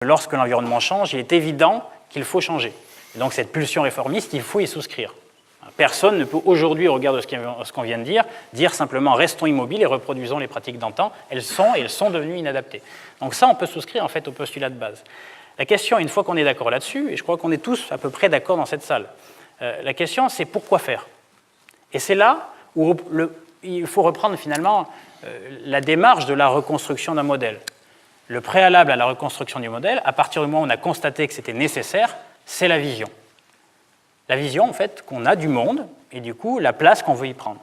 lorsque l'environnement change, il est évident qu'il faut changer. Et donc cette pulsion réformiste, il faut y souscrire. Personne ne peut aujourd'hui, au regard de ce qu'on vient de dire simplement restons immobiles et reproduisons les pratiques d'antan. Elles sont devenues inadaptées. Donc ça, on peut souscrire en fait au postulat de base. La question, une fois qu'on est d'accord là-dessus, et je crois qu'on est tous à peu près d'accord dans cette salle, la question c'est pourquoi faire? Et c'est là où il faut reprendre finalement la démarche de la reconstruction d'un modèle. Le préalable à la reconstruction du modèle, à partir du moment où on a constaté que c'était nécessaire, c'est la vision. La vision, en fait, qu'on a du monde, et du coup, la place qu'on veut y prendre.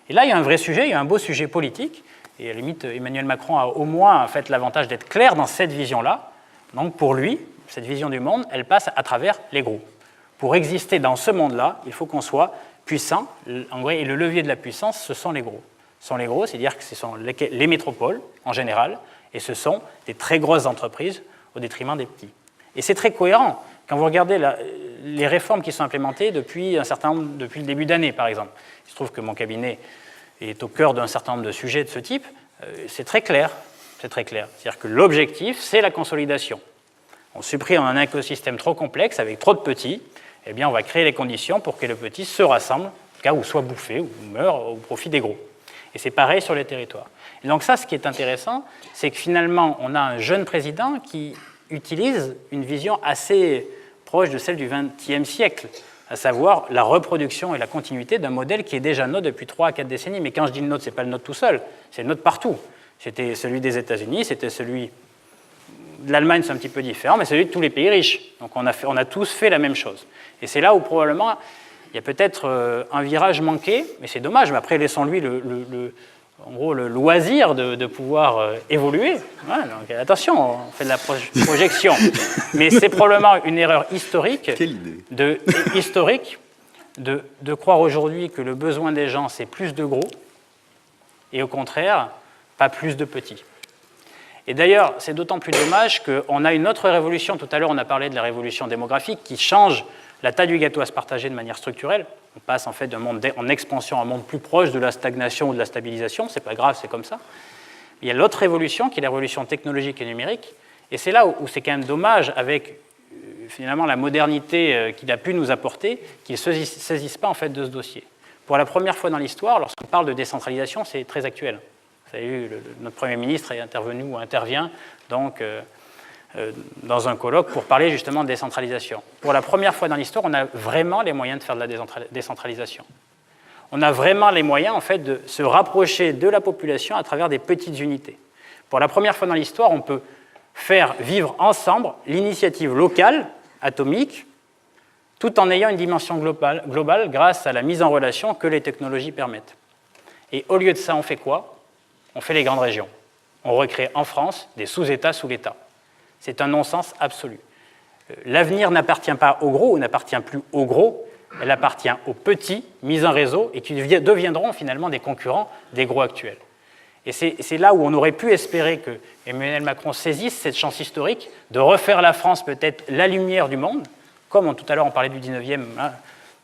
Et là, il y a un vrai sujet, il y a un beau sujet politique, et à la limite, Emmanuel Macron a au moins en fait, l'avantage d'être clair dans cette vision-là. Donc, pour lui, cette vision du monde, elle passe à travers les groupes. Pour exister dans ce monde-là, il faut qu'on soit puissant, en vrai, et le levier de la puissance, ce sont les gros. Ce sont les gros, c'est-à-dire que ce sont les métropoles, en général, et ce sont des très grosses entreprises au détriment des petits. Et c'est très cohérent. Quand vous regardez les réformes qui sont implémentées depuis le début d'année, par exemple, il se trouve que mon cabinet est au cœur d'un certain nombre de sujets de ce type, c'est très clair. C'est très clair. C'est-à-dire que l'objectif, c'est la consolidation. On supprime un écosystème trop complexe avec trop de petits, eh bien, on va créer les conditions pour que les petits se rassemblent, ou soient bouffés, ou meurent au profit des gros. Et c'est pareil sur les territoires. Et donc ça, ce qui est intéressant, c'est que finalement, on a un jeune président qui utilise une vision assez proche de celle du XXe siècle, à savoir la reproduction et la continuité d'un modèle qui est déjà nôtre depuis 3 à 4 décennies. Mais quand je dis le nôtre, ce n'est pas le nôtre tout seul, c'est le nôtre partout. C'était celui des États-Unis, c'était celui de l'Allemagne, c'est un petit peu différent, mais celui de tous les pays riches. Donc on a tous fait la même chose. Et c'est là où probablement il y a peut-être un virage manqué, mais c'est dommage. Mais après, laissons-lui en gros, le loisir de pouvoir évoluer. Ouais, donc, attention, on fait de la projection. Mais c'est probablement une erreur historique, de croire aujourd'hui que le besoin des gens, c'est plus de gros, et au contraire, pas plus de petits. Et d'ailleurs, c'est d'autant plus dommage qu'on a une autre révolution. Tout à l'heure, on a parlé de la révolution démographique qui change la taille du gâteau à se partager de manière structurelle. On passe en fait d'un monde en expansion à un monde plus proche de la stagnation ou de la stabilisation. C'est pas grave, c'est comme ça. Il y a l'autre révolution qui est la révolution technologique et numérique. Et c'est là où c'est quand même dommage avec finalement la modernité qu'il a pu nous apporter, qu'il ne saisisse pas en fait de ce dossier. Pour la première fois dans l'histoire, lorsqu'on parle de décentralisation, c'est très actuel. Vous avez vu, notre Premier ministre est intervenu ou intervient donc dans un colloque pour parler justement de décentralisation. Pour la première fois dans l'histoire, on a vraiment les moyens de faire de la décentralisation. On a vraiment les moyens en fait, de se rapprocher de la population à travers des petites unités. Pour la première fois dans l'histoire, on peut faire vivre ensemble l'initiative locale, atomique, tout en ayant une dimension globale grâce à la mise en relation que les technologies permettent. Et au lieu de ça, on fait quoi ? On fait les grandes régions. On recrée en France des sous-États sous l'État. C'est un non-sens absolu. L'avenir n'appartient pas aux gros ou n'appartient plus aux gros, elle appartient aux petits mis en réseau et qui deviendront finalement des concurrents des gros actuels. Et c'est là où on aurait pu espérer que Emmanuel Macron saisisse cette chance historique de refaire la France peut-être la lumière du monde, comme tout à l'heure on parlait du 19e, hein,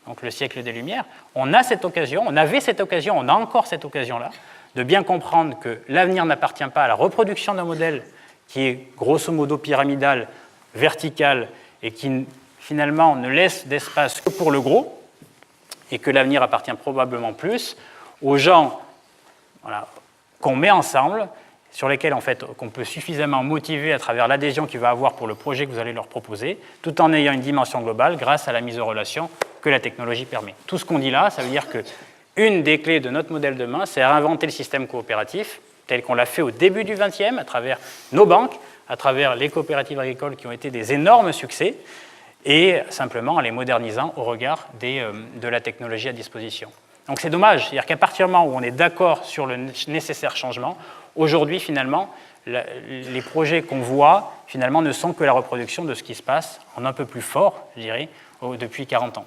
donc le siècle des Lumières. On a cette occasion, on avait cette occasion, on a encore cette occasion-là, de bien comprendre que l'avenir n'appartient pas à la reproduction d'un modèle qui est grosso modo pyramidal, vertical, et qui finalement ne laisse d'espace que pour le gros, et que l'avenir appartient probablement plus aux gens qu'on met ensemble, sur lesquels en fait, qu'on peut suffisamment motiver à travers l'adhésion qu'il va avoir pour le projet que vous allez leur proposer, tout en ayant une dimension globale grâce à la mise en relation que la technologie permet. Tout ce qu'on dit là, ça veut dire qu'une des clés de notre modèle demain, c'est réinventer le système coopératif, tel qu'on l'a fait au début du XXe, à travers nos banques, à travers les coopératives agricoles qui ont été des énormes succès, et simplement en les modernisant au regard de la technologie à disposition. Donc c'est dommage, c'est-à-dire qu'à partir du moment où on est d'accord sur le nécessaire changement, aujourd'hui finalement, les projets qu'on voit finalement ne sont que la reproduction de ce qui se passe en un peu plus fort, je dirais, depuis 40 ans.